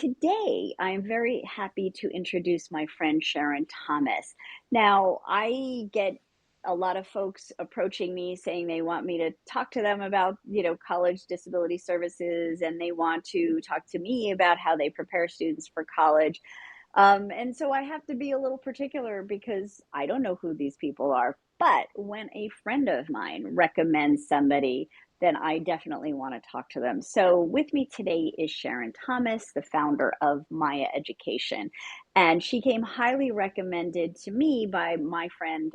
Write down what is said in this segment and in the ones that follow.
Today, I'm very happy to introduce my friend Sharon Thomas. Now, I get a lot of folks approaching me saying they want me to talk to them about, college disability services, and they want to talk to me about how they prepare students for college. And so I have to be a little particular because I don't know who these people are. But when a friend of mine recommends somebody, then I definitely want to talk to them. So with me today is Sharon Thomas, the founder of Maya Education. And she came highly recommended to me by my friend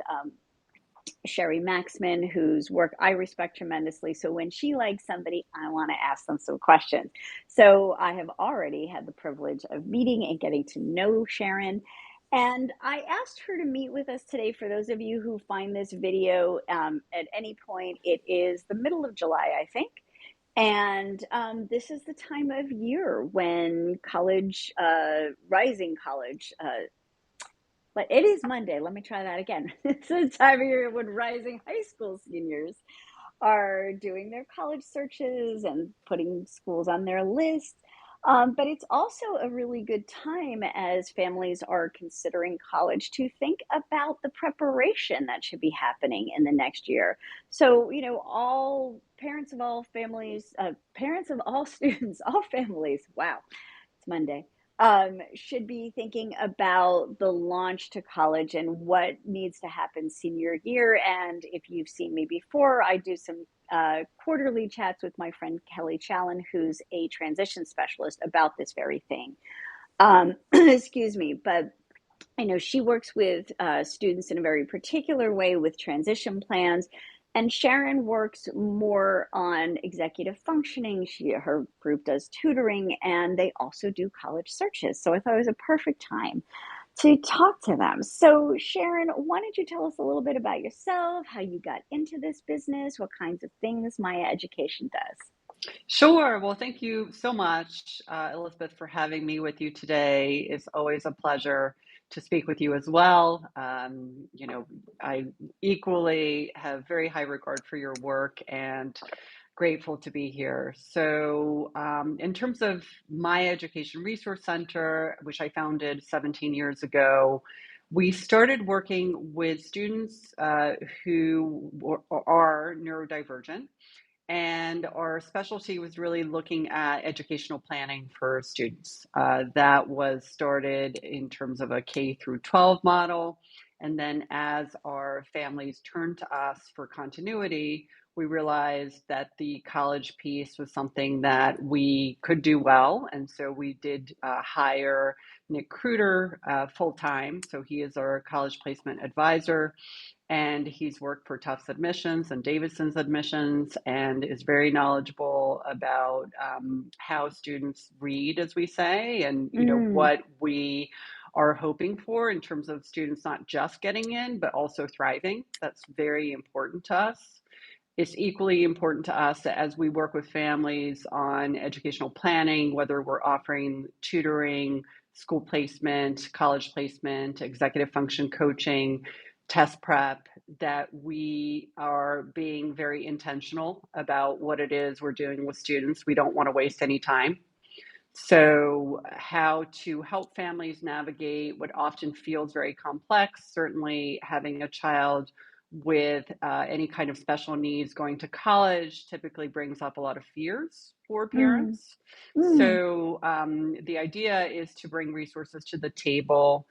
Sherry Maxman, whose work I respect tremendously. So when she likes somebody, I want to ask them some questions. So I have already had the privilege of meeting and getting to know Sharon. And I asked her to meet with us today. For those of you who find this video at any point, it is the middle of July, I think. And this is the time of year when rising college but it is Monday. Let me try that again. It's the time of year when rising high school seniors are doing their college searches and putting schools on their list. But it's also a really good time as families are considering college to think about the preparation that should be happening in the next year. So, all parents of all families, parents of all students, all families, wow, it's Monday, should be thinking about the launch to college and what needs to happen senior year. And if you've seen me before, I do some quarterly chats with my friend Kelly Challen, who's a transition specialist, about this very thing. Excuse me, but I know she works with students in a very particular way with transition plans. And Sharon works more on executive functioning. Her group does tutoring, and they also do college searches. So I thought it was a perfect time to talk to them. So Sharon, why don't you tell us a little bit about yourself, how you got into this business, what kinds of things Maya Education does? Sure. Well, thank you so much, Elizabeth, for having me with you today. It's always a pleasure to speak with you as well. I equally have very high regard for your work and grateful to be here. So, in terms of my Education Resource Center, which I founded 17 years ago, we started working with students are neurodivergent, and our specialty was really looking at educational planning for students. That was started in terms of a K through 12 model. And then as our families turned to us for continuity, we realized that the college piece was something that we could do well. And so we did hire Nick Kruder full time. So he is our college placement advisor, and he's worked for Tufts Admissions and Davidson's Admissions, and is very knowledgeable about how students read, as we say, and Mm, what we are hoping for in terms of students not just getting in, but also thriving. That's very important to us. It's equally important to us that as we work with families on educational planning, whether we're offering tutoring, school placement, college placement, executive function coaching, test prep, that we are being very intentional about what it is we're doing with students. We don't want to waste any time. So, how to help families navigate what often feels very complex, certainly having a child with any kind of special needs going to college typically brings up a lot of fears for mm, parents. mm, So, the idea is to bring resources to the table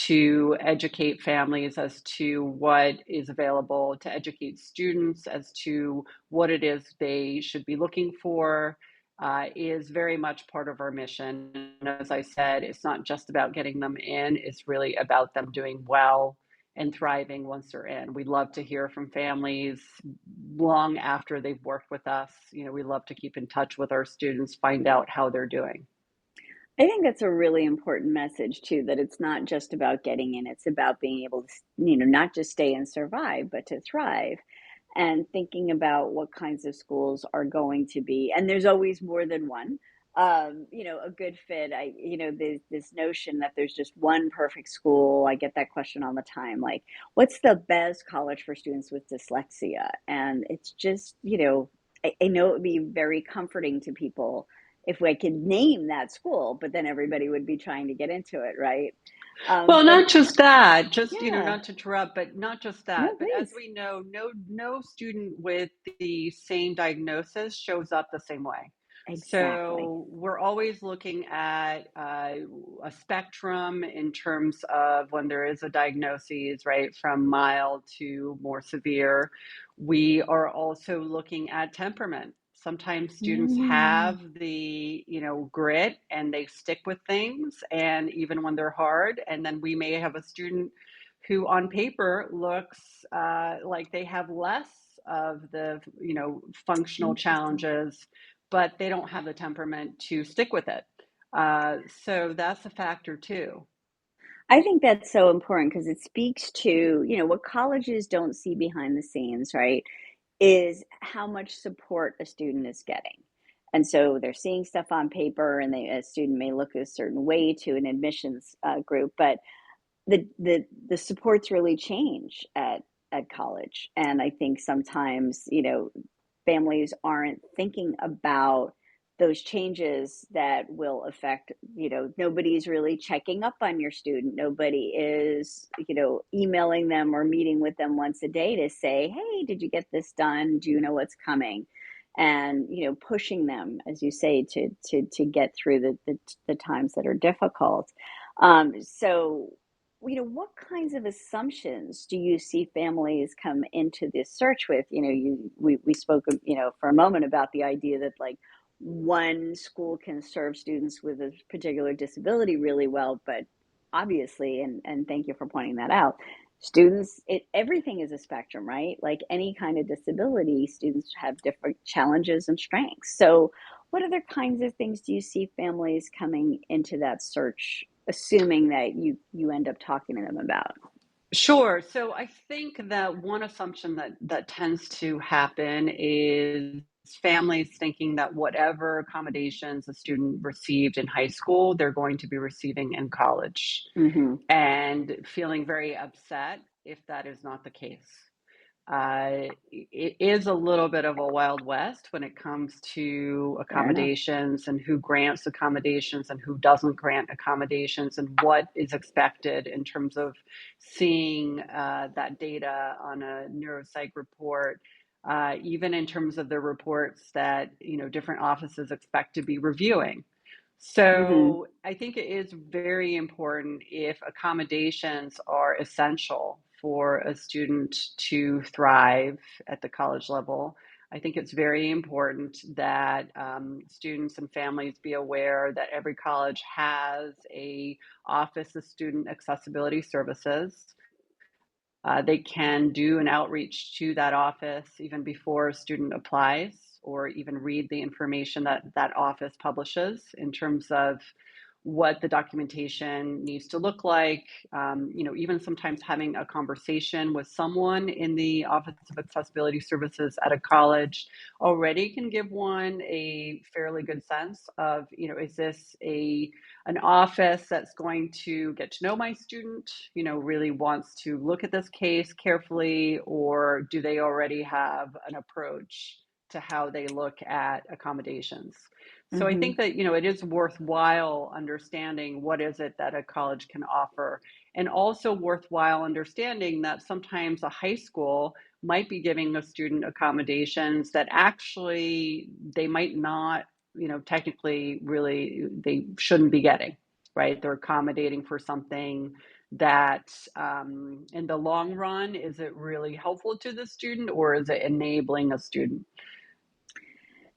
to educate families as to what is available, to educate students as to what it is they should be looking for, is very much part of our mission. And as I said, it's not just about getting them in, it's really about them doing well and thriving once they're in. We love to hear from families long after they've worked with us. We love to keep in touch with our students, find out how they're doing. I think that's a really important message too, that it's not just about getting in, it's about being able to, not just stay and survive, but to thrive. And thinking about what kinds of schools are going to be, and there's always more than one. A good fit. This notion that there's just one perfect school. I get that question all the time, like, what's the best college for students with dyslexia? And it's just, I know it would be very comforting to people if I could name that school, but then everybody would be trying to get into it, right? Well, But not just that, just, yeah, not to interrupt, but not just no, that, but as please. we know, no student with the same diagnosis shows up the same way. Exactly. So we're always looking at a spectrum in terms of when there is a diagnosis, right, from mild to more severe. We are also looking at temperament. Sometimes students Mm, have the, grit and they stick with things, and even when they're hard. And then we may have a student who, on paper, looks like they have less of the, functional interesting. challenges, but they don't have the temperament to stick with it. So that's a factor too. I think that's so important because it speaks to, what colleges don't see behind the scenes, right? Is how much support a student is getting. And so they're seeing stuff on paper, and a student may look a certain way to an admissions group, but the supports really change at college. And I think sometimes, families aren't thinking about those changes that will affect, nobody's really checking up on your student. Nobody is, emailing them or meeting with them once a day to say, hey, did you get this done? Do you know what's coming? And, pushing them, as you say, to get through the times that are difficult. So, what kinds of assumptions do you see families come into this search with? We spoke, for a moment about the idea that like one school can serve students with a particular disability really well, but obviously, and thank you for pointing that out, students, everything is a spectrum, right? Like any kind of disability, students have different challenges and strengths. So, what other kinds of things do you see families coming into that search, assuming that you end up talking to them about? Sure. So I think that one assumption that tends to happen is families thinking that whatever accommodations a student received in high school, they're going to be receiving in college, Hmm. and feeling very upset if that is not the case. It is a little bit of a wild west when it comes to Fair enough. accommodations and who grants accommodations and who doesn't grant accommodations, and what is expected in terms of seeing that data on a neuropsych report, even in terms of the reports that different offices expect to be reviewing. Hmm. So I think it is very important, if accommodations are essential for a student to thrive at the college level. I think it's very important that students and families be aware that every college has a Office of Student Accessibility Services. They can do an outreach to that office even before a student applies, or even read the information that that office publishes in terms of what the documentation needs to look like. Even sometimes having a conversation with someone in the Office of Accessibility Services at a college already can give one a fairly good sense of, is this an office that's going to get to know my student, really wants to look at this case carefully, or do they already have an approach to how they look at accommodations? So I Hmm. think that, it is worthwhile understanding what is it that a college can offer, and also worthwhile understanding that sometimes a high school might be giving a student accommodations that actually they might not, technically really they shouldn't be getting, right? They're accommodating for something that, in the long run, is it really helpful to the student, or is it enabling a student?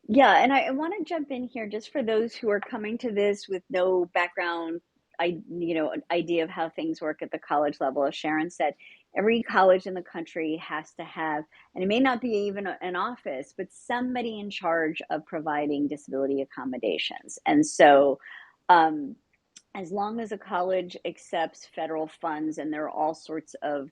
Yeah, and I want to jump in here just for those who are coming to this with no background, idea of how things work at the college level. As Sharon said, every college in the country has to have, and it may not be even an office, but somebody in charge of providing disability accommodations. And so, um, as long as a college accepts federal funds, and there are all sorts of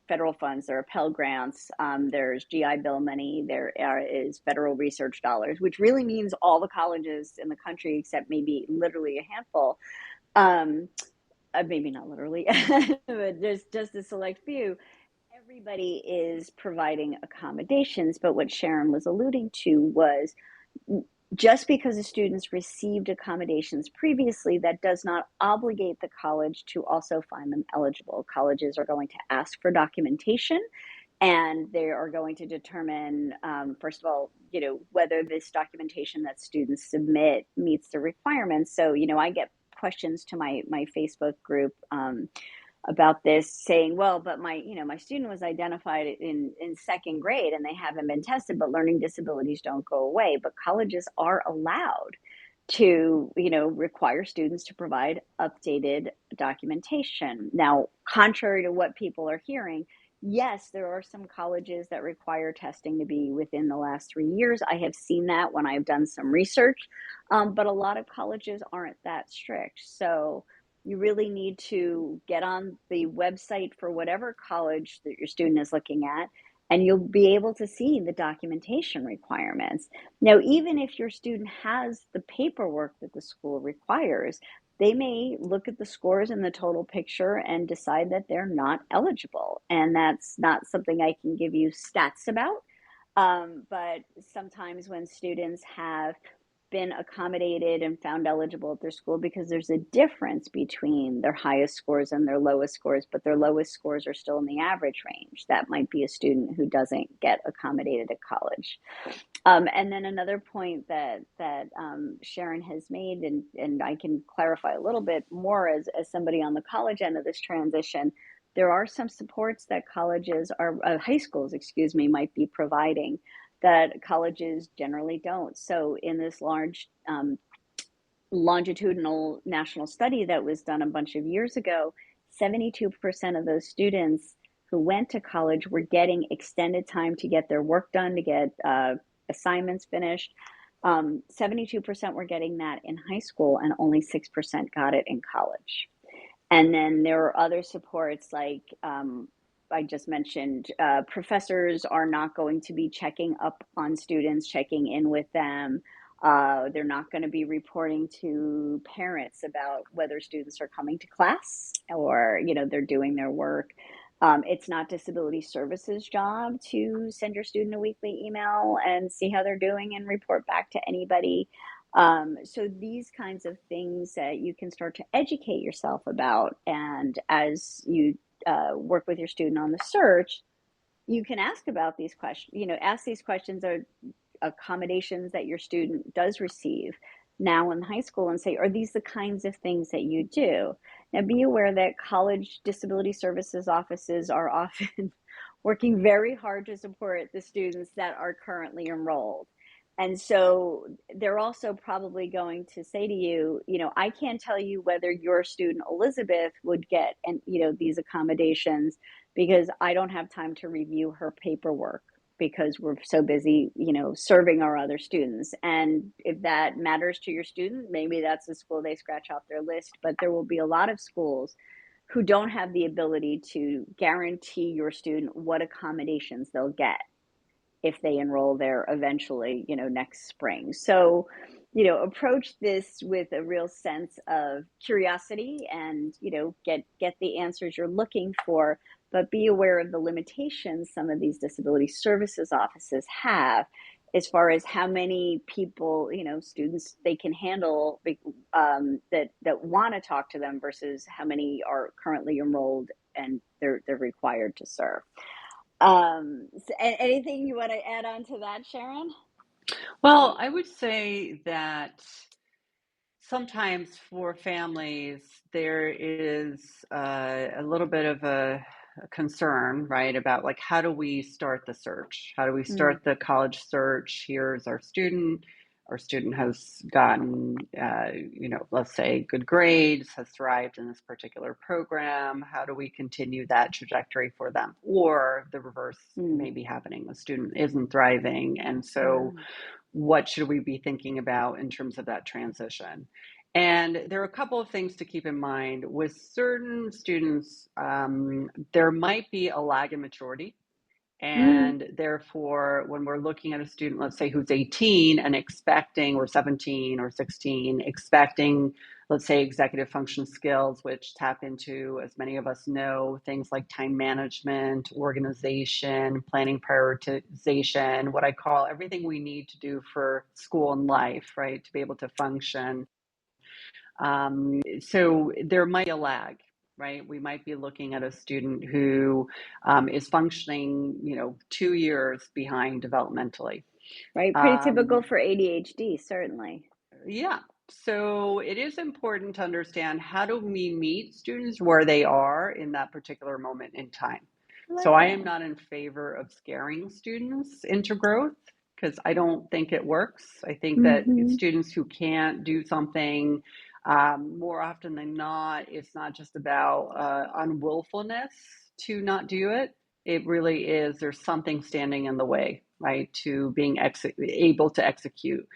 federal funds, there are Pell Grants, there's GI Bill money, is federal research dollars, which really means all the colleges in the country, except maybe literally a handful, um, maybe not literally, but there's just a select few. Everybody is providing accommodations, but what Sharon was alluding to was Just because the students received accommodations previously, that does not obligate the college to also find them eligible. Colleges are going to ask for documentation, and they are going to determine, first of all, whether this documentation that students submit meets the requirements. So, I get questions to my Facebook group, about this, saying, well, but my student was identified in second grade and they haven't been tested, but learning disabilities don't go away. But colleges are allowed to, require students to provide updated documentation. Now, contrary to what people are hearing, yes, there are some colleges that require testing to be within the last 3 years. I have seen that when I've done some research, but a lot of colleges aren't that strict. So you really need to get on the website for whatever college that your student is looking at, and you'll be able to see the documentation requirements. Now, even if your student has the paperwork that the school requires, they may look at the scores and the total picture and decide that they're not eligible. And that's not something I can give you stats about. But sometimes when students have been accommodated and found eligible at their school, because there's a difference between their highest scores and their lowest scores, but their lowest scores are still in the average range, that might be a student who doesn't get accommodated at college. And then another point that Sharon has made, and I can clarify a little bit more as somebody on the college end of this transition, there are some supports that colleges are, high schools, excuse me, might be providing that colleges generally don't. So in this large longitudinal national study that was done a bunch of years ago, 72% of those students who went to college were getting extended time to get their work done, to get assignments finished. 72% were getting that in high school, and only 6% got it in college. And then there are other supports like, I just mentioned, professors are not going to be checking up on students, checking in with them. They're not going to be reporting to parents about whether students are coming to class or, they're doing their work. It's not disability services job to send your student a weekly email and see how they're doing and report back to anybody. So these kinds of things that you can start to educate yourself about, and as you work with your student on the search, you can ask about these questions. Ask these questions or accommodations that your student does receive now in high school, and say, are these the kinds of things that you do? Now, be aware that college disability services offices are often working very hard to support the students that are currently enrolled. And so they're also probably going to say to you, I can't tell you whether your student Elizabeth would get, and these accommodations, because I don't have time to review her paperwork because we're so busy, serving our other students. And if that matters to your student, maybe that's the school they scratch off their list. But there will be a lot of schools who don't have the ability to guarantee your student what accommodations they'll get if they enroll there eventually, next spring. So, approach this with a real sense of curiosity and, get the answers you're looking for, but be aware of the limitations some of these disability services offices have as far as how many people, students they can handle, that want to talk to them versus how many are currently enrolled and they're required to serve. Anything you want to add on to that, Sharon? Well, I would say that sometimes for families, there is a little bit of a concern, right, about like how do we start the search? How do we Mm, start the college search? Here's our student. Our student has gotten, let's say good grades, has thrived in this particular program. How do we continue that trajectory for them? Or the reverse mm, may be happening. The student isn't thriving. And so mm, what should we be thinking about in terms of that transition? And there are a couple of things to keep in mind. With certain students, there might be a lag in maturity. mm, And therefore, when we're looking at a student, let's say who's 18 and expecting, or 17 or 16, expecting let's say, executive function skills, which tap into, as many of us know, things like time management, organization, planning, prioritization, what I call everything we need to do for school and life, right, to be able to function. So there might be a lag, right? We might be looking at a student who is functioning, 2 years behind developmentally. Right? Pretty typical Um, for ADHD, certainly. yeah. So it is important to understand, how do we meet students where they are in that particular moment in time. I So like I am that. not in favor of scaring students into growth, because I don't think it works. I think that Mm-hmm. students who can't do something, more often than not, it's not just about unwillfulness to not do it. It really is, there's something standing in the way, right, to being able to execute.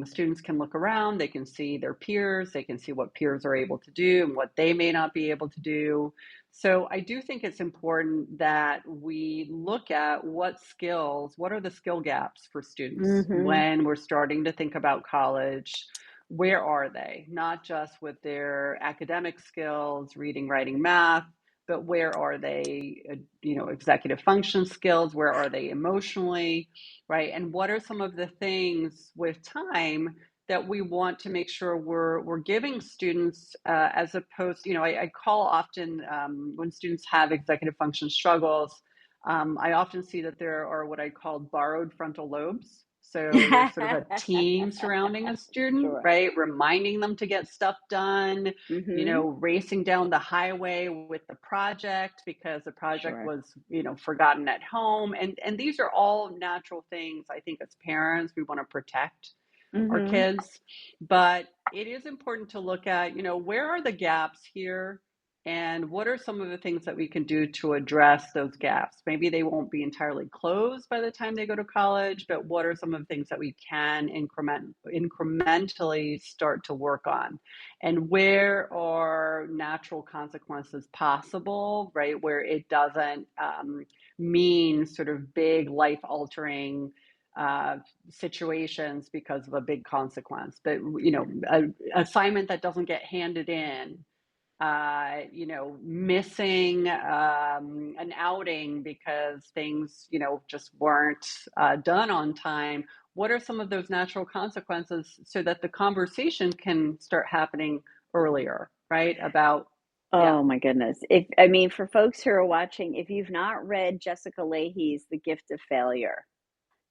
Students can look around, they can see their peers, they can see what peers are able to do and what they may not be able to do. So I do think it's important that we look at what are the skill gaps for students Mm-hmm. when we're starting to think about college. Where are they? Not just with their academic skills, reading, writing, math, but where are they, executive function skills? Where are they emotionally? Right? And what are some of the things with time that we want to make sure we're giving students, as opposed, I call often, when students have executive function struggles, I often see that there are what I call borrowed frontal lobes. So there's sort of a team surrounding a student, Sure. right? Reminding them to get stuff done, Mm-hmm. racing down the highway with the project because the project Sure. was, forgotten at home. And these are all natural things. I think as parents, we want to protect our Mm-hmm. kids, but it is important to look at, where are the gaps here, and what are some of the things that we can do to address those gaps. Maybe they won't be entirely closed by the time they go to college, but what are some of the things that we can incrementally start to work on, and where are natural consequences possible, right, where it doesn't mean sort of big life altering uh, situations because of a big consequence. But an assignment that doesn't get handed in, missing an outing because things, just weren't done on time. What are some of those natural consequences so that the conversation can start happening earlier, right? About, yeah. Oh my goodness. If I mean, for folks who are watching, if you've not read Jessica Lahey's The Gift of Failure,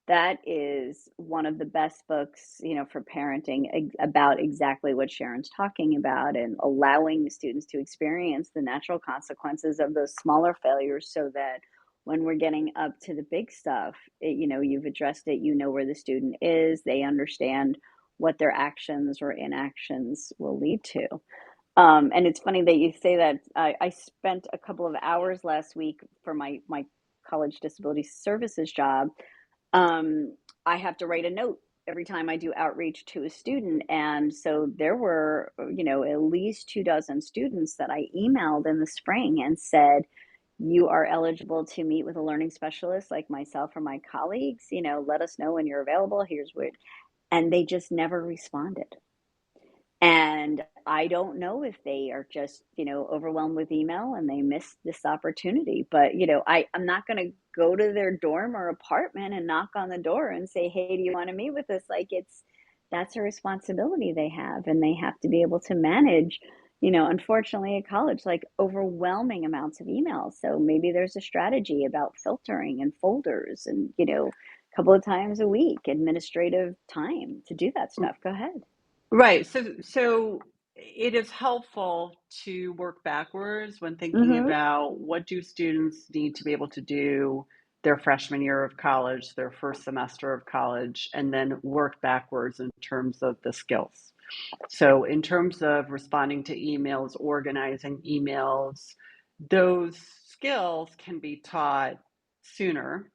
that is one of the best books, for parenting about exactly what Sharon's talking about, and allowing the students to experience the natural consequences of those smaller failures, so that when we're getting up to the big stuff, you've addressed it, where the student is, they understand what their actions or inactions will lead to. And it's funny that you say that. I spent a couple of hours last week for my college disability services job. um, I have to write a note every time I do outreach to a student. And so there were, at least 2 dozen students that I emailed in the spring and said, you are eligible to meet with a learning specialist like myself or my colleagues. Let us know when you're available. Here's what, and they just never responded. And I don't know if they are just, overwhelmed with email and they missed this opportunity. But, I'm not going to go to their dorm or apartment and knock on the door and say, hey, do you want to meet with us? Like, that's a responsibility they have. And they have to be able to manage, unfortunately at college, like overwhelming amounts of emails. So maybe there's a strategy about filtering and folders and, a couple of times a week, administrative time to do that stuff. Go ahead. Right. So it is helpful to work backwards when thinking Mm-hmm. about what do students need to be able to do their freshman year of college, their first semester of college, and then work backwards in terms of the skills. So in terms of responding to emails, organizing emails, those skills can be taught sooner,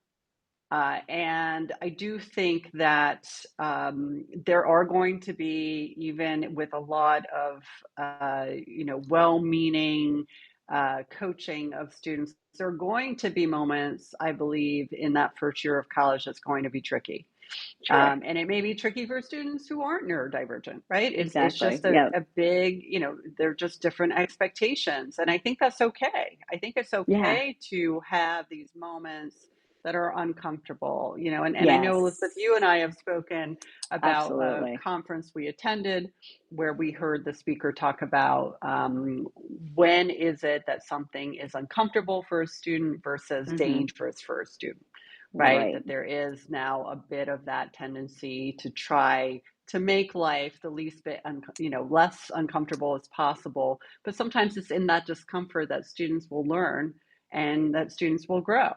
and I do think that there are going to be, even with a lot of, well-meaning coaching of students, there are going to be moments, I believe, in that first year of college that's going to be tricky. Sure. And it may be tricky for students who aren't neurodivergent, right? It's Exactly. just Yeah. a big, they're just different expectations. And I think that's okay. I think it's Yeah. okay to have these moments that are uncomfortable, and I know, Elizabeth, you and Yes. I have spoken about a Absolutely. conference we attended where we heard the speaker talk about when is it that something is uncomfortable for a student versus Hmm. dangerous for a student, right? Right. That there is now a bit of that tendency to try to make life the least bit, less uncomfortable as possible. But sometimes it's in that discomfort that students will learn and that students will grow.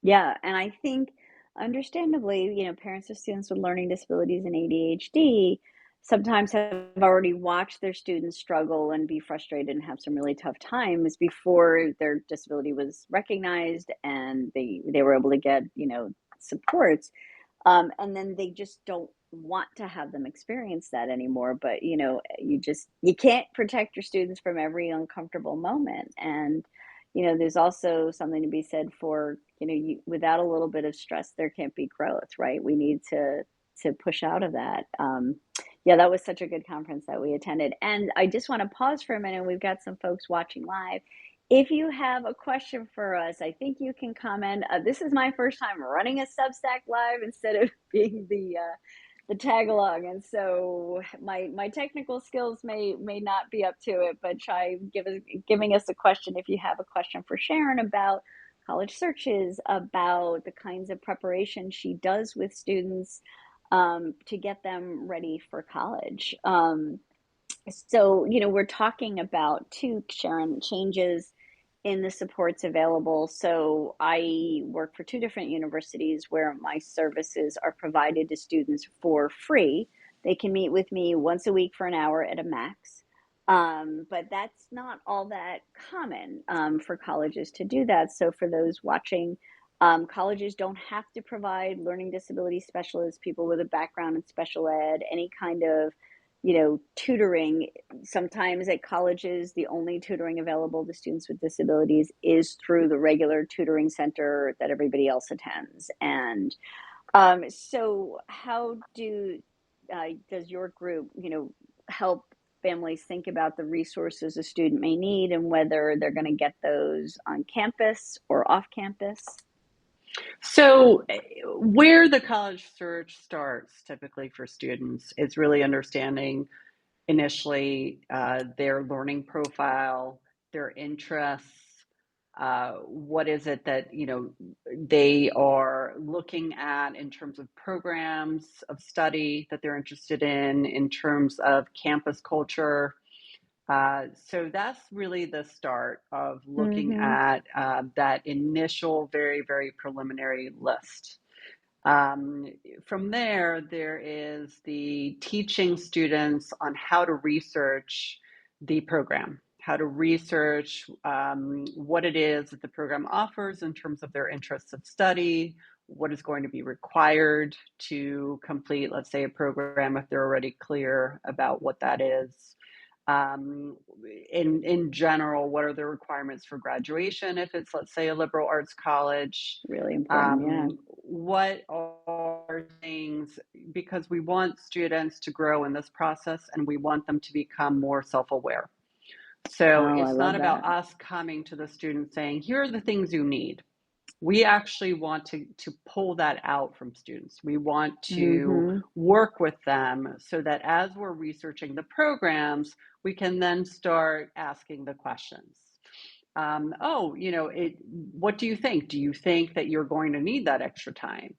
Yeah, and I think understandably, parents of students with learning disabilities and ADHD sometimes have already watched their students struggle and be frustrated and have some really tough times before their disability was recognized and they were able to get, supports. And then they just don't want to have them experience that anymore. But you can't protect your students from every uncomfortable moment. And there's also something to be said for without a little bit of stress, there can't be growth, right? We need to push out of that. Yeah, that was such a good conference that we attended. And I just want to pause for a minute. We've got some folks watching live. If you have a question for us, I think you can comment. This is my first time running a Substack live instead of being the tag along, and so my technical skills may not be up to it. But try giving us a question if you have a question for Sharon about college searches, about the kinds of preparation she does with students to get them ready for college. So, we're talking about too, Sharon, changes in the supports available. So I work for two different universities where my services are provided to students for free. They can meet with me once a week for an hour at a max. But that's not all that common for colleges to do that. So for those watching, colleges don't have to provide learning disability specialists, people with a background in special ed, any kind of tutoring. Sometimes at colleges, the only tutoring available to students with disabilities is through the regular tutoring center that everybody else attends. And so, how does your group, help families think about the resources a student may need and whether they're going to get those on campus or off campus? So, where the college search starts typically for students is really understanding initially their learning profile, their interests, what is it that they are looking at in terms of programs of study that they're interested in terms of campus culture. So that's really the start of looking Mm-hmm. at that initial, very, very preliminary list. Um, from there, there is the teaching students on how to research the program, how to research what it is that the program offers in terms of their interests of study, what is going to be required to complete, let's say, a program if they're already clear about what that is. Um, in general, what are the requirements for graduation if it's, let's say, a liberal arts college? Really important. Yeah. What are things, because we want students to grow in this process and we want them to become more self-aware. So Oh, I it's not love about that. us coming to the student saying, here are the things you need. We actually want to pull that out from students. We want to Mm-hmm. work with them so that as we're researching the programs, we can then start asking the questions. What do you think? Do you think that you're going to need that extra time?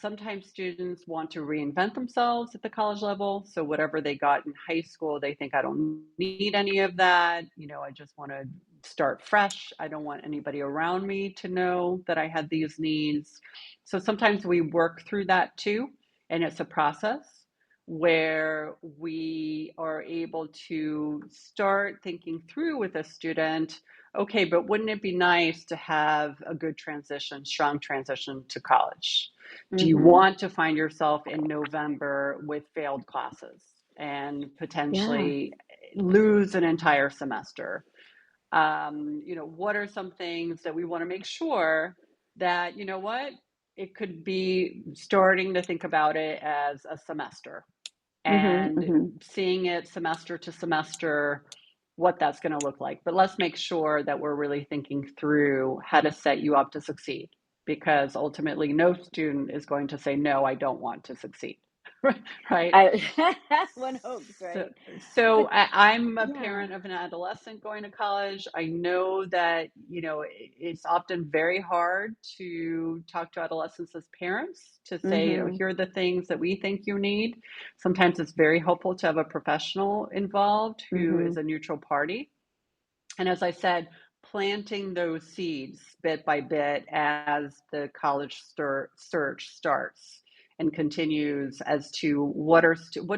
Sometimes students want to reinvent themselves at the college level. So whatever they got in high school, they think, I don't need any of that. I just want to start fresh. I don't want anybody around me to know that I had these needs. So sometimes we work through that too. And it's a process where we are able to start thinking through with a student, okay, but wouldn't it be nice to have a good transition, strong transition to college? Do you Mm-hmm. want to find yourself in November with failed classes and Yeah. potentially lose an entire semester? What are some things that we want to make sure that, you know what? it could be starting to think about it as a semester Mhm, and mhm. seeing it semester to semester what that's going to look like. But let's make sure that we're really thinking through how to set you up to succeed, because ultimately no student is going to say, no, I don't want to succeed. Right? I one hopes, So, right? so But I'm a yeah. parent of an adolescent going to college. I know that, it's often very hard to talk to adolescents as parents to say, oh, Mhm, here are the things that we think you need. Sometimes it's very helpful to have a professional involved who is mhm, a neutral party. And as I said, planting those seeds bit by bit as the college search starts and continues as to what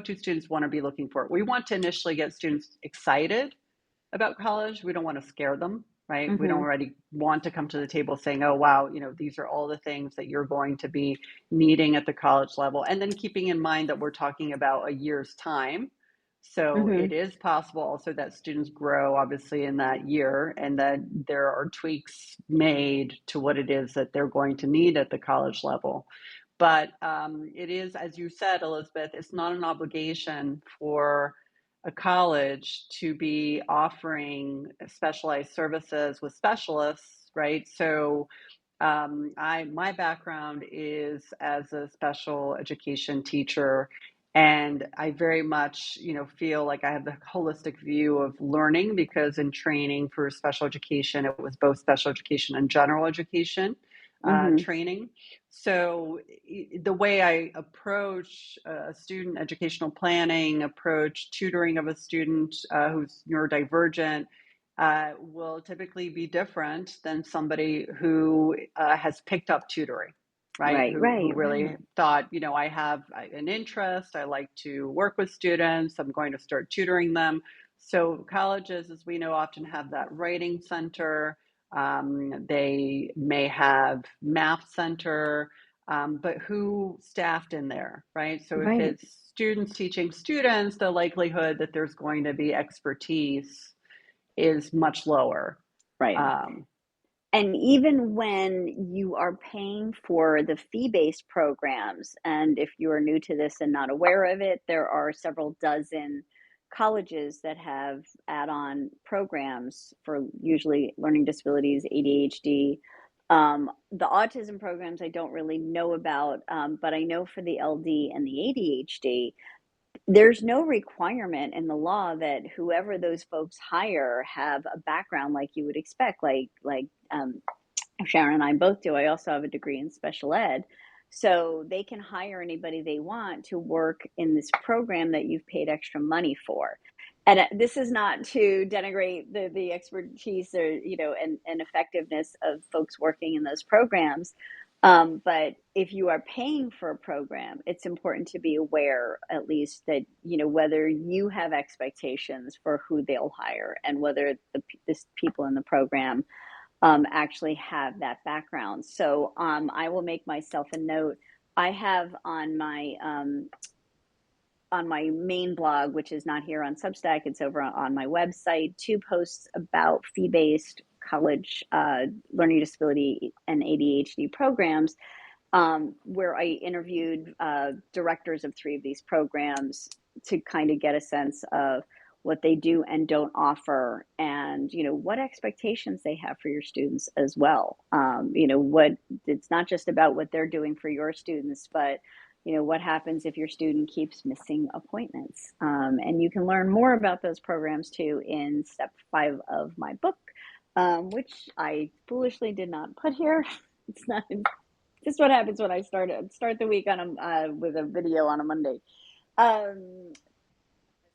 do students want to be looking for. We want to initially get students excited about college. We don't want to scare them, right? We don't mhm, already want to come to the table saying, oh, wow, these are all the things that you're going to be needing at the college level. And then keeping in mind that we're talking about a year's time. So it mhm, is possible also that students grow obviously in that year and that there are tweaks made to what it is that they're going to need at the college level. But it is, as you said, Elizabeth, it's not an obligation for a college to be offering specialized services with specialists, right? So my background is as a special education teacher, and I very much, feel like I have the holistic view of learning because in training for special education, it was both special education and general education mhm, training. So the way I approach student educational planning, approach tutoring of a student who's neurodivergent, will typically be different than somebody who has picked up tutoring, right? right, Who right, really right, thought, I have an interest, I like to work with students, I'm going to start tutoring them. So colleges, as we know, often have that writing center. They may have math center, but who staffed in there, right? So if right, it's students teaching students, the likelihood that there's going to be expertise is much lower. right. Um, And even when you are paying for the fee-based programs, and if you are new to this and not aware of it, there are several dozen colleges that have add-on programs for usually learning disabilities, ADHD. The autism programs I don't really know about, but I know for the LD and the ADHD, there's no requirement in the law that whoever those folks hire have a background like you would expect, Sharon and I both do. I also have a degree in special ed. So they can hire anybody they want to work in this program that you've paid extra money for. And this is not to denigrate the expertise or, and effectiveness of folks working in those programs. But if you are paying for a program, it's important to be aware, at least, that, whether you have expectations for who they'll hire and whether the people in the program actually have that background. So I will make myself a note. I have on my main blog, which is not here on Substack, it's over on my website, two posts about fee-based college learning disability and ADHD programs, where I interviewed directors of three of these programs to kind of get a sense of what they do and don't offer, and what expectations they have for your students as well. What it's not just about what they're doing for your students, but what happens if your student keeps missing appointments. And you can learn more about those programs too in step 5 of my book, which I foolishly did not put here. It's not. This is what happens when I start the week on with a video on a Monday. Um,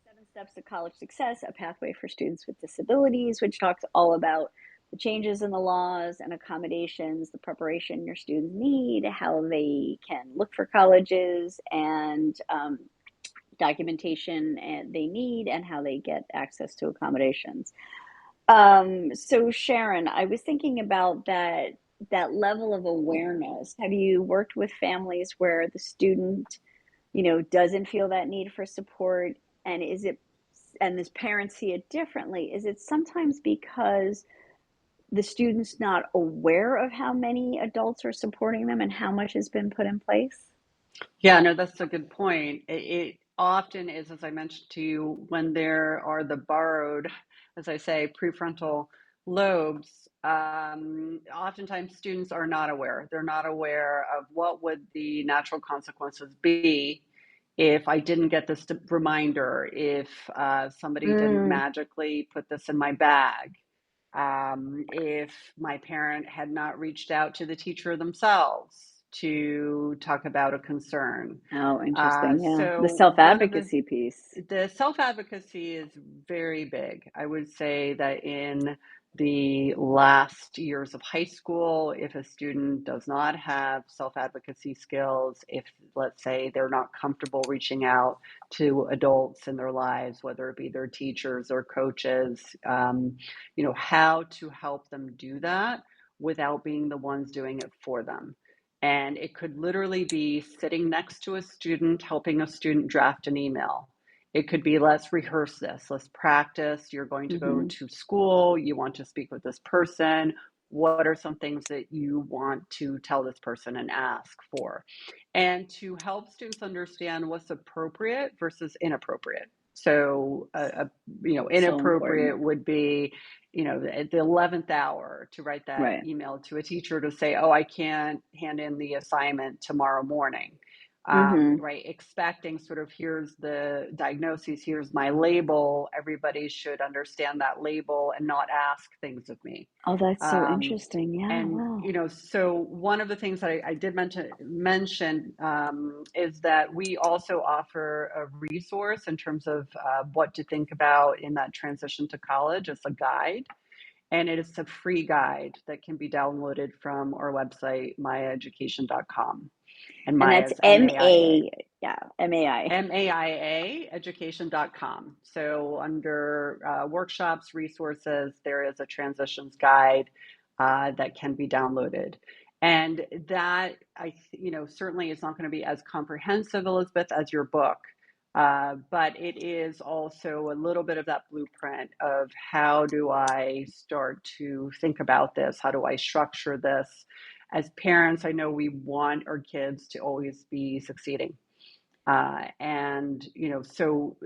7 Steps to College Success: A Pathway for Students with Disabilities, which talks all about the changes in the laws and accommodations, the preparation your students need, how they can look for colleges, and documentation they need, and how they get access to accommodations. So Sharon, I was thinking about that level of awareness. Have you worked with families where the student, doesn't feel that need for support? And is it, and this parents see it differently? Is it sometimes because the students not aware of how many adults are supporting them and how much has been put in place? Yeah, no, that's a good point. It often is, as I mentioned to you, when there are the borrowed, as I say, prefrontal lobes, oftentimes students are not aware. They're not aware of what would the natural consequences be if I didn't get this reminder, if somebody didn't Mm. magically put this in my bag, if my parent had not reached out to the teacher themselves to talk about a concern. Oh, interesting. Yeah. The So one of self-advocacy piece. the self-advocacy is very big. I would say that in the last years of high school, if a student does not have self-advocacy skills, if, let's say, they're not comfortable reaching out to adults in their lives, whether it be their teachers or coaches, how to help them do that without being the ones doing it for them. And it could literally be sitting next to a student, helping a student draft an email. It could be, let's rehearse this, let's practice. You're going to go Hmm. to school, you want to speak with this person. What are some things that you want to tell this person and ask for? And to help students understand what's appropriate versus inappropriate. So, So important. inappropriate would be, at the 11th hour to write that Right. email to a teacher to say, oh, I can't hand in the assignment tomorrow morning. Hmm. Right, expecting sort of, here's the diagnosis, here's my label. Everybody should understand that label and not ask things of me. Oh, that's so Um, interesting. Yeah. and Wow. so one of the things that I did mention is that we also offer a resource in terms of what to think about in that transition to college as a guide. And it is a free guide that can be downloaded from our website, myaeducation.com. And And Maya that's is MAIA. M-A, yeah, M-A-I. MAIA education.com. So under workshops, resources, there is a transitions guide that can be downloaded. And that, certainly is not going to be as comprehensive, Elizabeth, as your book. But it is also a little bit of that blueprint of, how do I start to think about this? How do I structure this? As parents, I know we want our kids to always be succeeding. So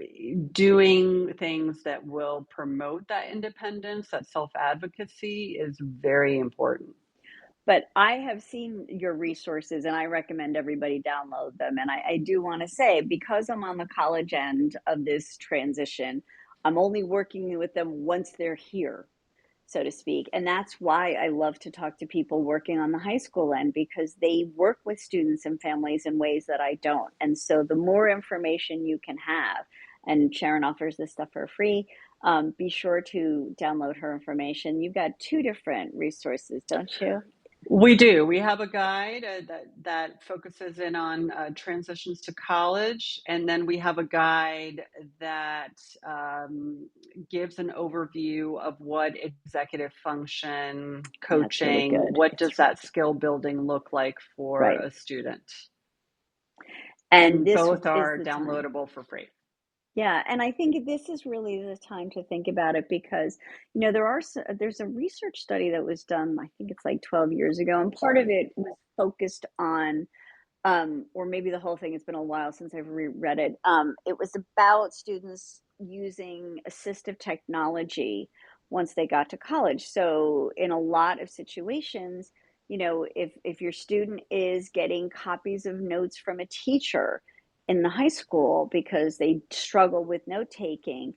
doing things that will promote that independence, that self-advocacy, is very important. But I have seen your resources and I recommend everybody download them. And I do want to say, because I'm on the college end of this transition, I'm only working with them once they're here, so to speak. And that's why I love to talk to people working on the high school end, because they work with students and families in ways that I don't. And so the more information you can have, and Sharon offers this stuff for free, be sure to download her information. You've got two different resources, don't you? We do. We have a guide that focuses in on transitions to college, and then we have a guide that gives an overview of what executive function That's really coaching, good. what does It's really that skill building look like for right. a student. And And this both is are the time. downloadable for free. Yeah, and I think this is really the time to think about it, because, there's a research study that was done, I think it's like 12 years ago, and part of it was focused on, or maybe the whole thing, it's been a while since I've reread it. It was about students using assistive technology once they got to college. So in a lot of situations, if your student is getting copies of notes from a teacher in the high school because they struggle with note taking,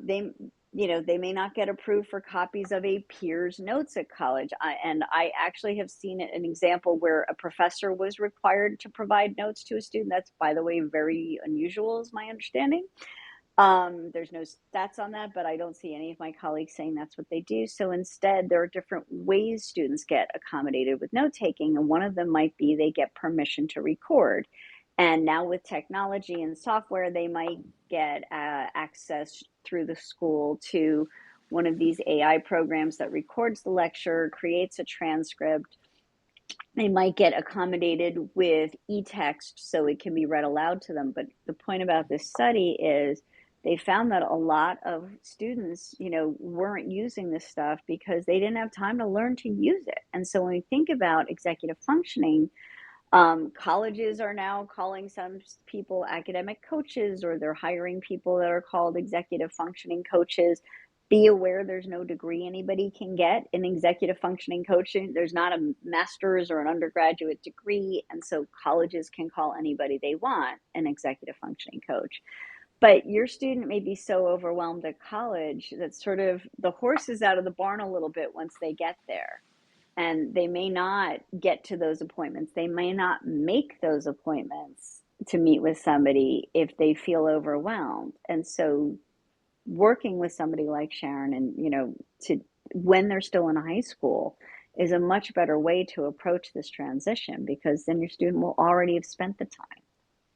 they may not get approved for copies of a peer's notes at college. And I actually have seen an example where a professor was required to provide notes to a student. That's, by the way, very unusual, is my understanding. There's no stats on that, but I don't see any of my colleagues saying that's what they do. So instead, there are different ways students get accommodated with note taking. And one of them might be they get permission to record. And now with technology and software, they might get access through the school to one of these AI programs that records the lecture, creates a transcript. They might get accommodated with e-text so it can be read aloud to them. But the point about this study is they found that a lot of students, weren't using this stuff because they didn't have time to learn to use it. And so when we think about executive functioning, colleges are now calling some people academic coaches, or they're hiring people that are called executive functioning coaches. Be aware there's no degree anybody can get in executive functioning coaching. There's not a master's or an undergraduate degree. And so colleges can call anybody they want an executive functioning coach. But your student may be so overwhelmed at college that sort of the horse is out of the barn a little bit once they get there. And they may not get to those appointments. They may not make those appointments to meet with somebody if they feel overwhelmed. And so working with somebody like Sharon and, to when they're still in high school is a much better way to approach this transition, because then your student will already have spent the time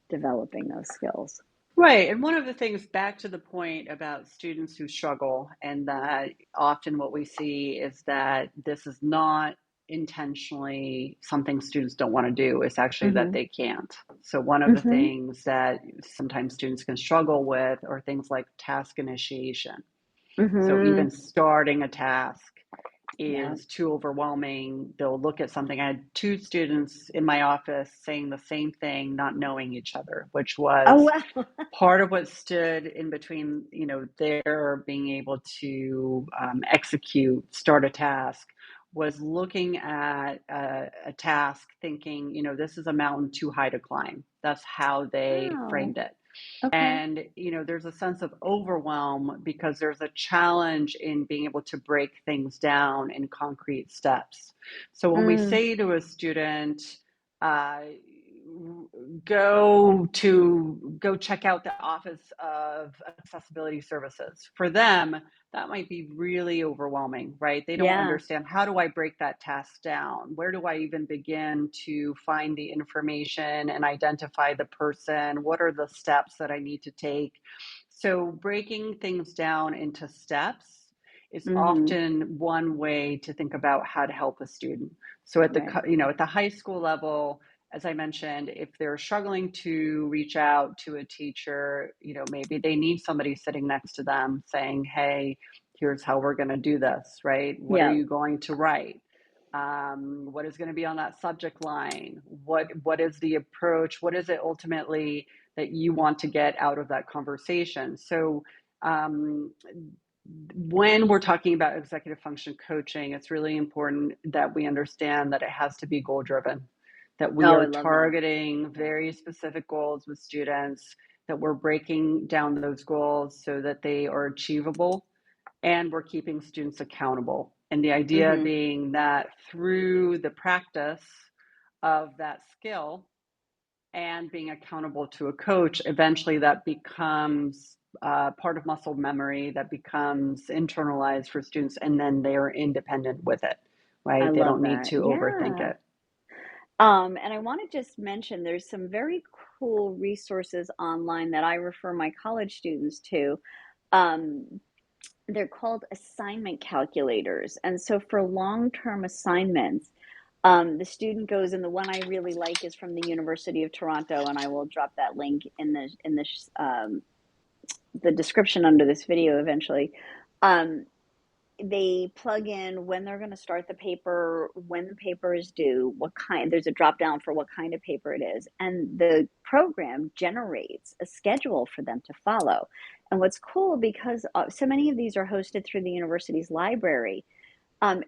developing those skills. Right. And one of the things, back to the point about students who struggle, and that often what we see is that this is not intentionally something students don't want to do, it's actually that Mhm. they can't. So one of the Mhm. things that sometimes students can struggle with are things like task initiation. So even Mhm. starting a task Yeah. is too overwhelming. They'll look at something. I had two students in my office saying the same thing, not knowing each other, which Oh, was wow. part of what stood in between, their being able to start a task, was looking at a task thinking, this is a mountain too high to climb. That's how they Wow. framed it. Okay. And, there's a sense of overwhelm because there's a challenge in being able to break things down in concrete steps. So when we Mm. say to a student, uh, go check out the Office of Accessibility Services, for them, that might be really overwhelming, right? They don't Yeah. understand, how do I break that task down? Where do I even begin to find the information and identify the person? What are the steps that I need to take? So breaking things down into steps is Mhm. often one way to think about how to help a student. So at the Right. at the high school level, as I mentioned, if they're struggling to reach out to a teacher, maybe they need somebody sitting next to them saying, hey, here's how we're going to do this, right? What are Yeah. you going to write? What is going to be on that subject line? What is the approach? What is it ultimately that you want to get out of that conversation? So um, when we're talking about executive function coaching, it's really important that we understand that it has to be goal driven, that we Oh, I are love that. targeting Yeah. very specific goals with students, that we're breaking down those goals so that they are achievable, and we're keeping students accountable. And the idea Mhm. being that through the practice of that skill and being accountable to a coach, eventually that becomes part of muscle memory, that becomes internalized for students, and then they are independent with it, I right? They love don't need that. to overthink Yeah. it. And I want to just mention there's some very cool resources online that I refer my college students to. Um, they're called assignment calculators. And so for long-term assignments, the student goes, and the one I really like is from the University of Toronto, and I will drop that link in the description under this video eventually. Um, they plug in when they're going to start the paper, when the paper is due, what kind, there's a drop down for what kind of paper it is. And the program generates a schedule for them to follow. And what's cool, because so many of these are hosted through the university's library,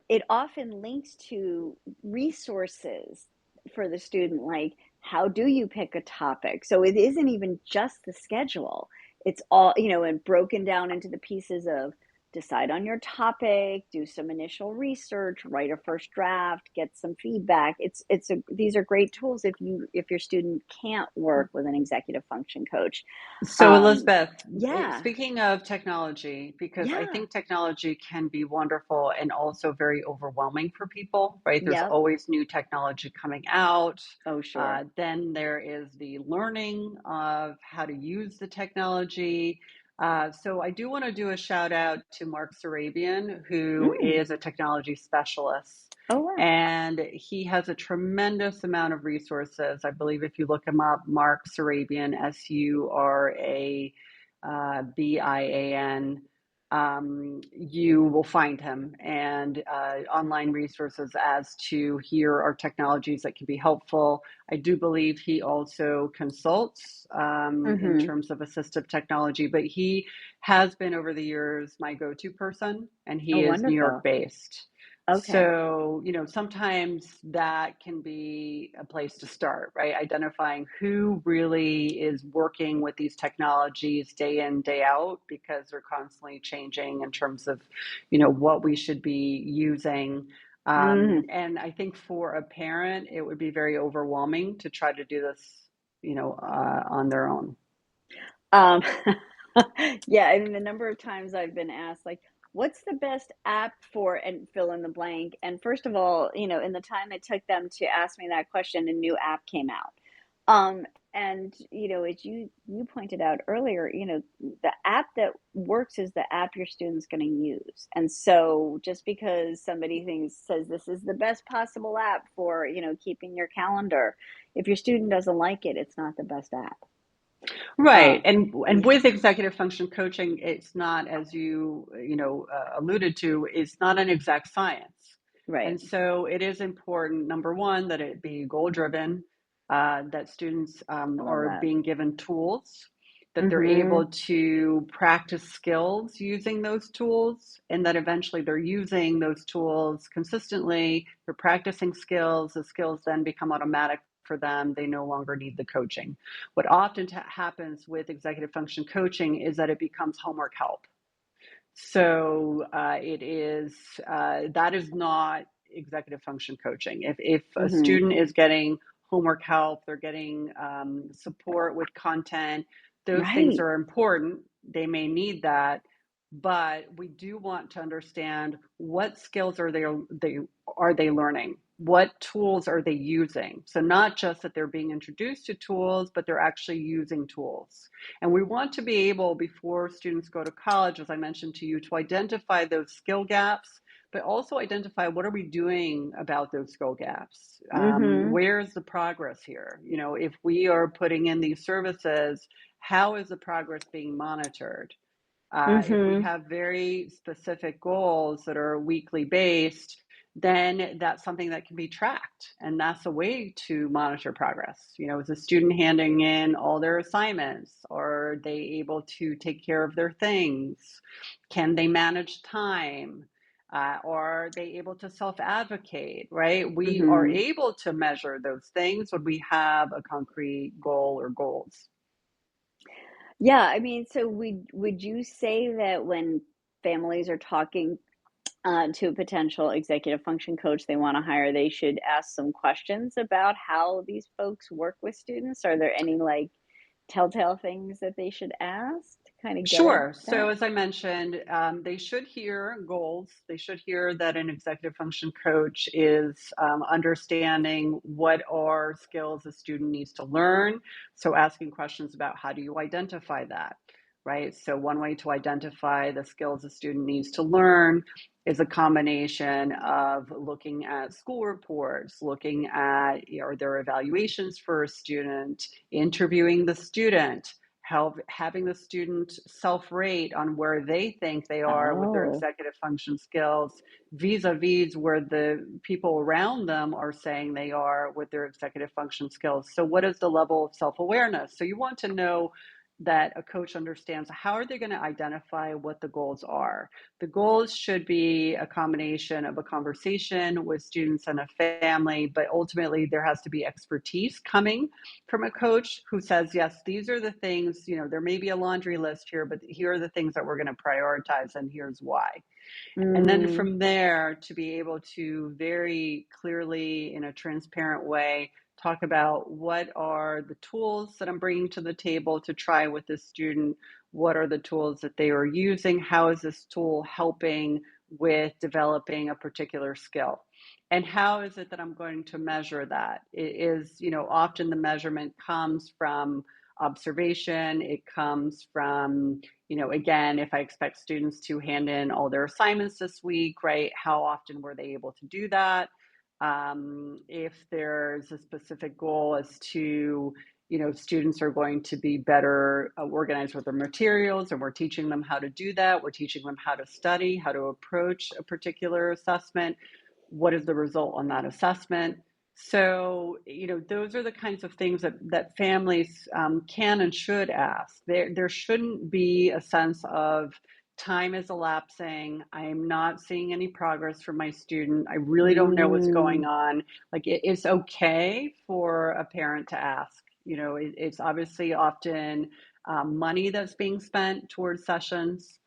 it often links to resources for the student, like how do you pick a topic? So it isn't even just the schedule. It's all, and broken down into the pieces of decide on your topic, do some initial research, write a first draft, get some feedback. These are great tools if your student can't work with an executive function coach. So, Um, Elizabeth, yeah, speaking of technology, because I yeah, think technology can be wonderful and also very overwhelming for people, right? There's yep. always new technology coming out. Oh, sure. Then there is the learning of how to use the technology. So, I do want to do a shout out to Mark Sarabian, who Mm. is a technology specialist. Oh, wow. And he has a tremendous amount of resources. I believe if you look him up, Mark Sarabian, SURA BIAN, you will find him, and online resources as to here are technologies that can be helpful. I do believe he also consults in Mm-hmm. terms of assistive technology, but he has been over the years my go-to person, and Oh, he is New York wonderful. based. Okay. So, sometimes that can be a place to start, right? Identifying who really is working with these technologies day in, day out, because they're constantly changing in terms of, what we should be using. Mm. And I think for a parent, it would be very overwhelming to try to do this, on their own. Um, yeah, I mean, the number of times I've been asked, like, what's the best app for and fill in the blank? And first of all, in the time it took them to ask me that question, a new app came out. And as you pointed out earlier, the app that works is the app your student's going to use. And so just because somebody says this is the best possible app for, keeping your calendar, if your student doesn't like it, it's not the best app. Right. Um, And yeah, with executive function coaching, it's not, as alluded to, it's not an exact science. right. And so it is important, number one, that it be goal driven, that students I love are that. being given tools, that they're able Mhm. to practice skills using those tools, and that eventually they're using those tools consistently. They're practicing skills. The skills then become automatic for them. They no longer need the coaching. What often happens with executive function coaching is that it becomes homework help. So it is that is not executive function coaching. If a Mhm. student is getting homework help, they're getting support with content. Those things Right. are important. They may need that, but we do want to understand what skills are they learning. What tools are they using? So not just that they're being introduced to tools, but they're actually using tools. And we want to be able, before students go to college, as I mentioned to you, to identify those skill gaps, but also identify what are we doing about those skill gaps? Mhm. Where's the progress here? If we are putting in these services, how is the progress being monitored? If we Mhm. have very specific goals that are weekly based, then that's something that can be tracked. And that's a way to monitor progress. Is the student handing in all their assignments? Are they able to take care of their things? Can they manage time? Are they able to self advocate, right? We are Mhm. able to measure those things when we have a concrete goal or goals. Yeah, I mean, so would you say that when families are talking to a potential executive function coach they want to hire, they should ask some questions about how these folks work with students? Are there any like telltale things that they should ask to kind of get at Sure. So, that? as I mentioned, they should hear goals. They should hear that an executive function coach is understanding what are skills a student needs to learn. So, asking questions about how do you identify that, right? So, one way to identify the skills a student needs to learn is a combination of looking at school reports, looking at are there evaluations for a student, interviewing the student, having the student self-rate on where they think they are with their Oh. executive function skills vis-a-vis where the people around them are saying they are with their executive function skills. So what is the level of self-awareness? So you want to know that a coach understands how are they going to identify what the goals are. The goals should be a combination of a conversation with students and a family, but ultimately there has to be expertise coming from a coach who says, yes, these are the things, there may be a laundry list here, but here are the things that we're going to prioritize, and here's why. And then Mm. from there, to be able to very clearly, in a transparent way, talk about what are the tools that I'm bringing to the table to try with this student. What are the tools that they are using? How is this tool helping with developing a particular skill? And how is it that I'm going to measure that? It is, often the measurement comes from observation. It comes from, again, if I expect students to hand in all their assignments this week, right? How often were they able to do that? If there's a specific goal as to, students are going to be better organized with their materials, and we're teaching them how to do that. We're teaching them how to study, how to approach a particular assessment. What is the result on that assessment? So, those are the kinds of things that families can and should ask. There shouldn't be a sense of time is elapsing. I'm not seeing any progress from my student. I really don't know what's going Mm, on. Like, it's okay for a parent to ask. It's obviously often money that's being spent towards sessions,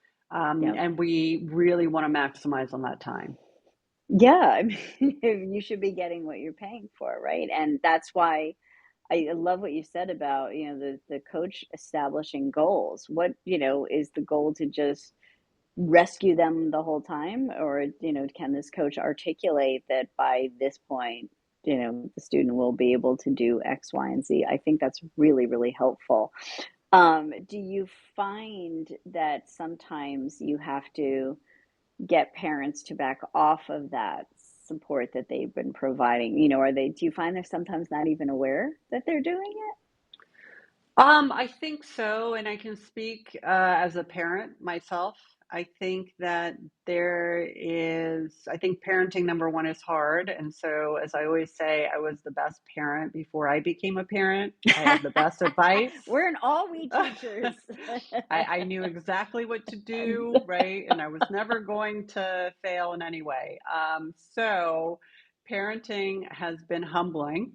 yep. and we really want to maximize on that time. Yeah, I mean, you should be getting what you're paying for, right? And that's why I love what you said about, the coach establishing goals. What, is the goal to just rescue them the whole time? Or, can this coach articulate that by this point, the student will be able to do X, Y, and Z? I think that's really, really helpful. Do you find that sometimes you have to get parents to back off of that support that they've been providing? Do you find they're sometimes not even aware that they're doing it? I think so, and I can speak as a parent myself. I think that I think parenting number one is hard. And so, as I always say, I was the best parent before I became a parent. I had the best advice. We're all we teachers. I knew exactly what to do, right? And I was never going to fail in any way. So, parenting has been humbling,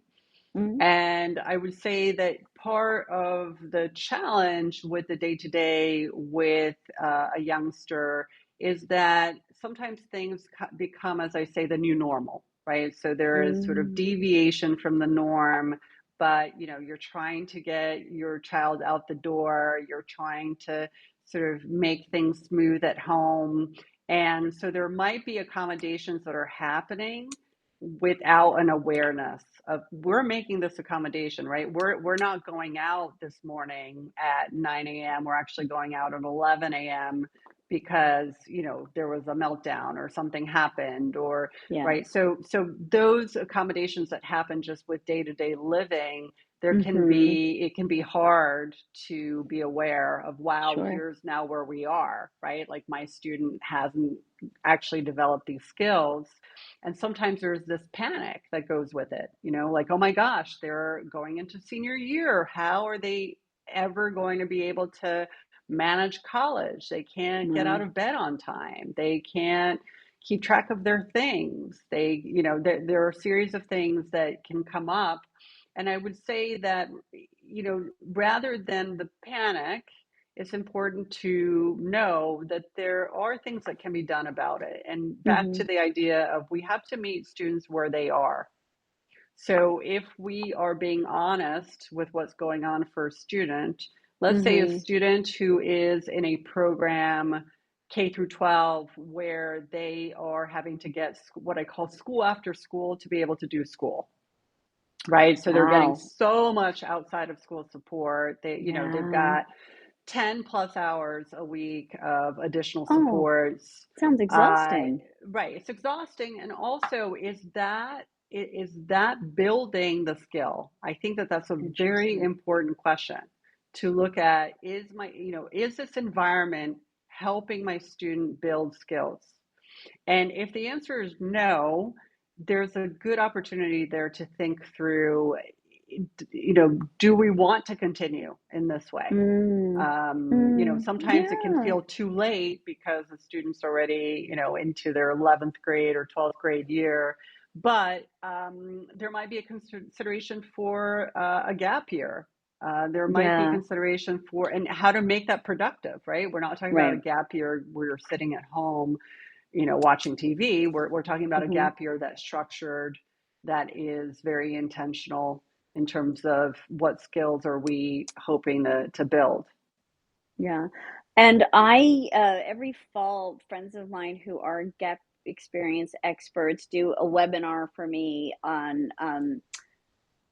Mhm, and I would say that part of the challenge with the day to day with a youngster is that sometimes things become, as I say, the new normal, right? So there is sort of mm, deviation from the norm, but you're trying to get your child out the door, you're trying to sort of make things smooth at home. And so there might be accommodations that are happening without an awareness of we're making this accommodation, right? We're not going out this morning at 9 a.m. We're actually going out at 11 a.m. because there was a meltdown or something happened, or yeah. right. So those accommodations that happen just with day-to-day living, Mhm. it can be hard to be aware of, wow, Sure. here's now where we are, right? Like, my student hasn't actually developed these skills, and sometimes there's this panic that goes with it, like, oh my gosh, they're going into senior year. How are they ever going to be able to manage college? They can't get out Wow. of bed on time. They can't keep track of their things. There are a series of things that can come up. And I would say that, rather than the panic, it's important to know that there are things that can be done about it. And back to Mhm. the idea of we have to meet students where they are. So if we are being honest with what's going on for a student, let's say a Mhm. student who is in a program K through 12 where they are having to get what I call school after school to be able to do school. Right. So they're getting Wow. so much outside of school support. They've Yeah. got 10 plus hours a week of additional Oh, supports. sounds Uh, exhausting. right. It's exhausting. And also, is that building the skill? I think that that's a very Interesting. important question to look at. Is this environment helping my student build skills? And if the answer is no, there's a good opportunity there to think through, do we want to continue in this way? Mm. Mm. Sometimes it can Yeah. feel too late because the student's already, into their 11th grade or 12th grade year. But there might be a consideration for a gap year. There might be Yeah. consideration for, and how to make that productive, right? We're not talking about a Right. gap year where you're sitting at home, watching TV. We're talking about a Mhm. gap year that's structured, that is very intentional in terms of what skills are we hoping to build. Yeah. And every fall, friends of mine who are gap experience experts do a webinar for me on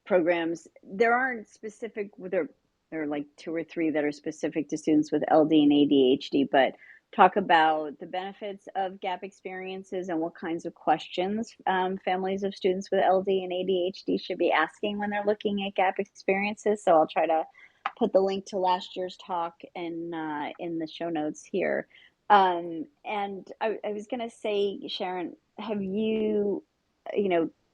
programs. There aren't specific, there are like two or three that are specific to students with LD and ADHD, but talk about the benefits of gap experiences and what kinds of questions families of students with LD and ADHD should be asking when they're looking at gap experiences. So I'll try to put the link to last year's talk in the show notes here. And I was going to say, Sharon, have you,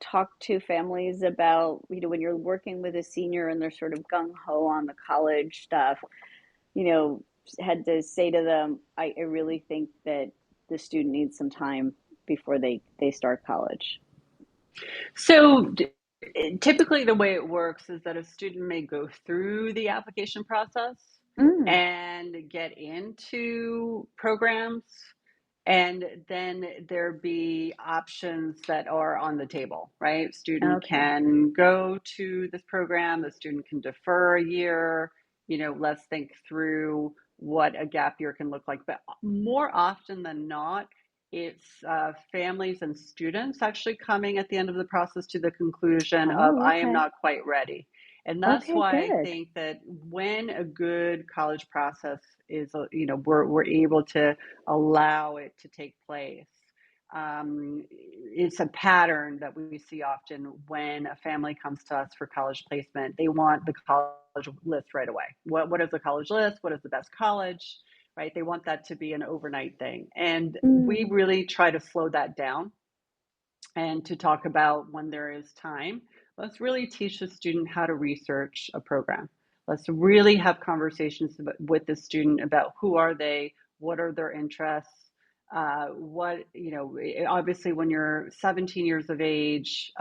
talked to families about, when you're working with a senior and they're sort of gung ho on the college stuff, you know, had to say to them, I really think that the student needs some time before they start college. So typically, the way it works is that a student may go through the application process Mm, and get into programs, and then there be options that are on the table, right? Student okay. can go to this program, the student can defer a year, let's think through what a gap year can look like. But more often than not, it's families and students actually coming at the end of the process to the conclusion of, Oh, I am okay. not quite ready. And that's Okay, why I good. think that when a good college process is, we're able to allow it to take place. It's a pattern that we see often when a family comes to us for college placement. They want the college list right away. What is the college list? What is the best college? Right? They want that to be an overnight thing. And we Mm, really try to slow that down and to talk about when there is time. Let's really teach the student how to research a program. Let's really have conversations with the student about who are they, what are their interests, obviously when you're 17 years of age,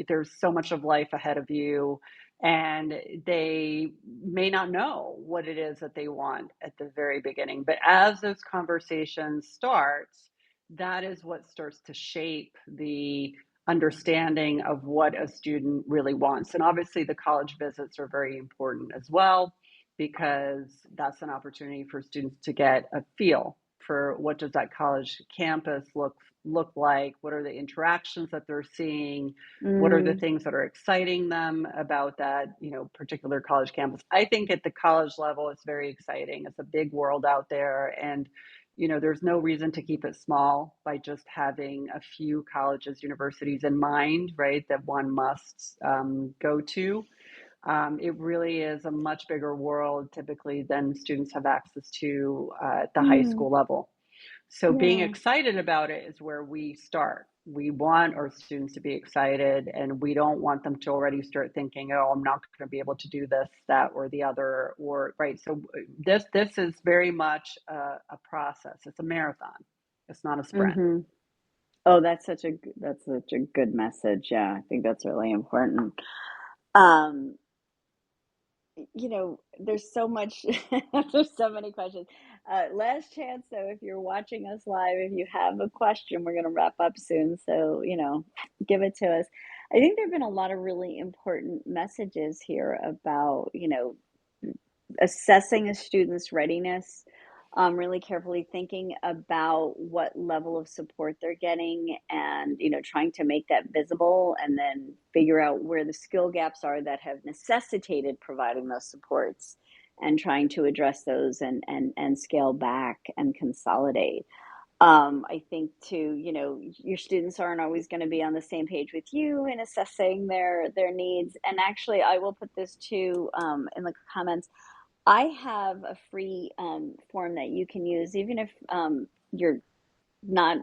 there's so much of life ahead of you, and they may not know what it is that they want at the very beginning. But as those conversations start, that is what starts to shape the understanding of what a student really wants. And obviously, the college visits are very important as well, because that's an opportunity for students to get a feel for what does that college campus look like, what are the interactions that they're seeing, what are the mm, things that are exciting them about that particular college campus. I think at the college level it's very exciting. It's a big world out there, and there's no reason to keep it small by just having a few colleges, universities in mind, right, that one must go to. It really is a much bigger world typically than students have access to at the high mm, school level. So being yeah. excited about it is where we start. We want our students to be excited, and we don't want them to already start thinking, "Oh, I'm not going to be able to do this, that, or the other," or right. So this is very much a process. It's a marathon. It's not a sprint. Mm-hmm. Oh, that's such a good message. Yeah, I think that's really important. Um, there's so much, there's so many questions. Last chance, though, if you're watching us live, if you have a question, we're going to wrap up soon. So, give it to us. I think there have been a lot of really important messages here about, assessing a student's readiness, really carefully thinking about what level of support they're getting and, trying to make that visible and then figure out where the skill gaps are that have necessitated providing those supports and trying to address those and scale back and consolidate. I think too, your students aren't always going to be on the same page with you in assessing their needs. And actually, I will put this too in the comments. I have a free form that you can use, even if you're not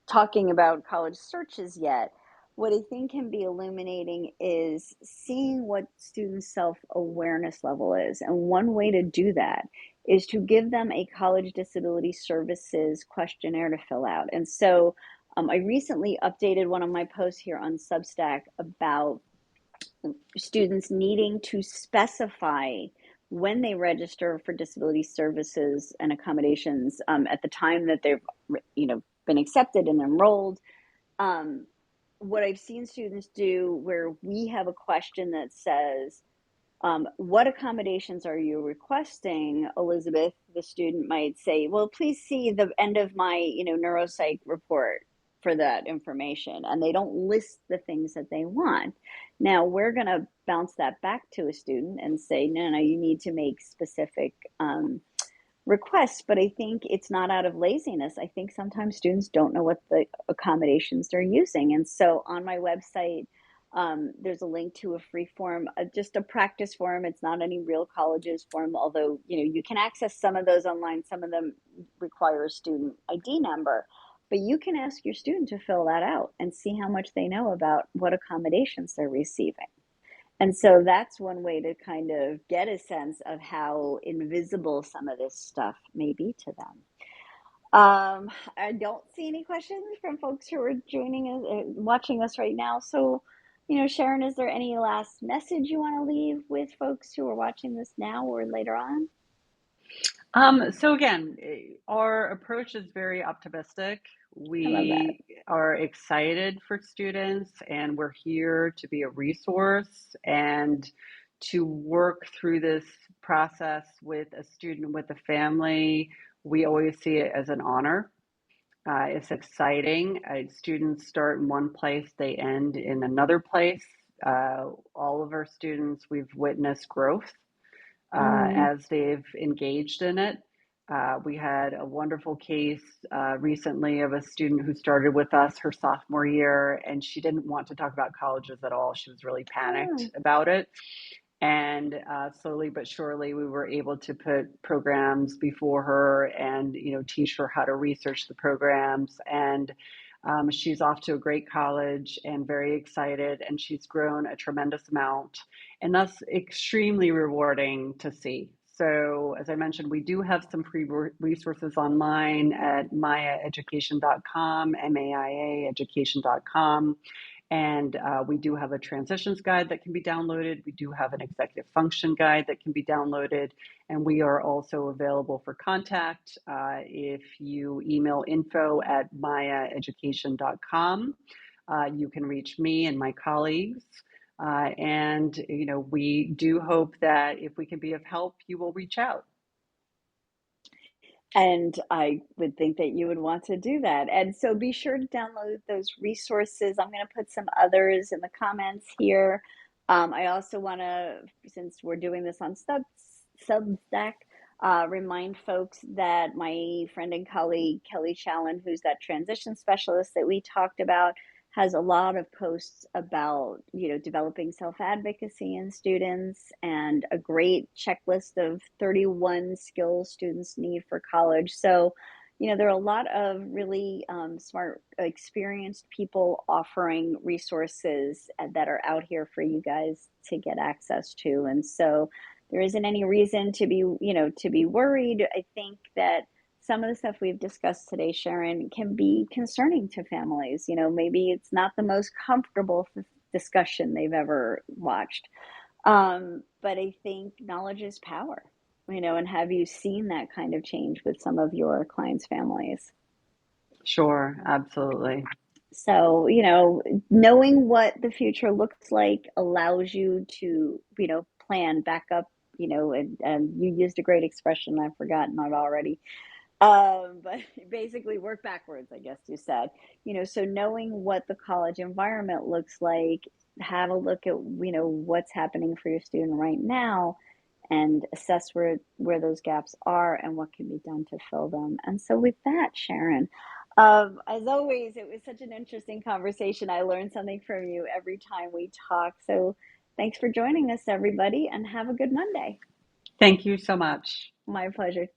talking about college searches yet. What I think can be illuminating is seeing what students' self awareness level is. And one way to do that is to give them a college disability services questionnaire to fill out. And so I recently updated one of my posts here on Substack about students needing to specify when they register for disability services and accommodations at the time that they've been accepted and enrolled. um, what I've seen students do where we have a question that says, what accommodations are you requesting? Elizabeth, the student might say, well, please see the end of my, neuropsych report for that information. And they don't list the things that they want. Now we're going to bounce that back to a student and say, no, no, you need to make specific requests, but I think it's not out of laziness. I think sometimes students don't know what the accommodations they're using. And so on my website, there's a link to a free form, just a practice form. It's not any real colleges form, although you can access some of those online. Some of them require a student ID number, but you can ask your student to fill that out and see how much they know about what accommodations they're receiving. And so that's one way to kind of get a sense of how invisible some of this stuff may be to them. I don't see any questions from folks who are joining us, watching us right now. So, Sharon, is there any last message you want to leave with folks who are watching this now or later on? So again, our approach is very optimistic. I love that. We are excited for students, and we're here to be a resource and to work through this process with a student, with a family. We always see it as an honor. It's exciting. Students start in one place, they end in another place. All of our students, we've witnessed growth Mm, as they've engaged in it. We had a wonderful case recently of a student who started with us her sophomore year, and she didn't want to talk about colleges at all. She was really panicked oh, about it. And slowly but surely, we were able to put programs before her and teach her how to research the programs. And she's off to a great college and very excited, and she's grown a tremendous amount, and that's extremely rewarding to see. So, as I mentioned, we do have some free resources online at maiaeducation.com, MAIA education.com. And we do have a transitions guide that can be downloaded. We do have an executive function guide that can be downloaded. And we are also available for contact. If you email info@maiaeducation.com, you can reach me and my colleagues. And we do hope that if we can be of help, you will reach out. and I would think that you would want to do that. And so be sure to download those resources. I'm going to put some others in the comments here. I also want to, since we're doing this on Substack, remind folks that my friend and colleague Kelly Challen, who's that transition specialist that we talked about, has a lot of posts about developing self-advocacy in students and a great checklist of 31 skills students need for college. So there are a lot of really smart experienced people offering resources that are out here for you guys to get access to. And so there isn't any reason to be worried. I think that some of the stuff we've discussed today, Sharon, can be concerning to families. Maybe it's not the most comfortable discussion they've ever watched. But I think knowledge is power, and have you seen that kind of change with some of your clients' families? Sure, absolutely. So, knowing what the future looks like allows you to, plan back up, and you used a great expression, I've forgotten it already. But basically work backwards, I guess you said. So knowing what the college environment looks like, have a look at, what's happening for your student right now and assess where those gaps are and what can be done to fill them. And so with that, Sharon, as always, it was such an interesting conversation. I learned something from you every time we talk. So thanks for joining us, everybody, and have a good Monday. Thank you so much. My pleasure.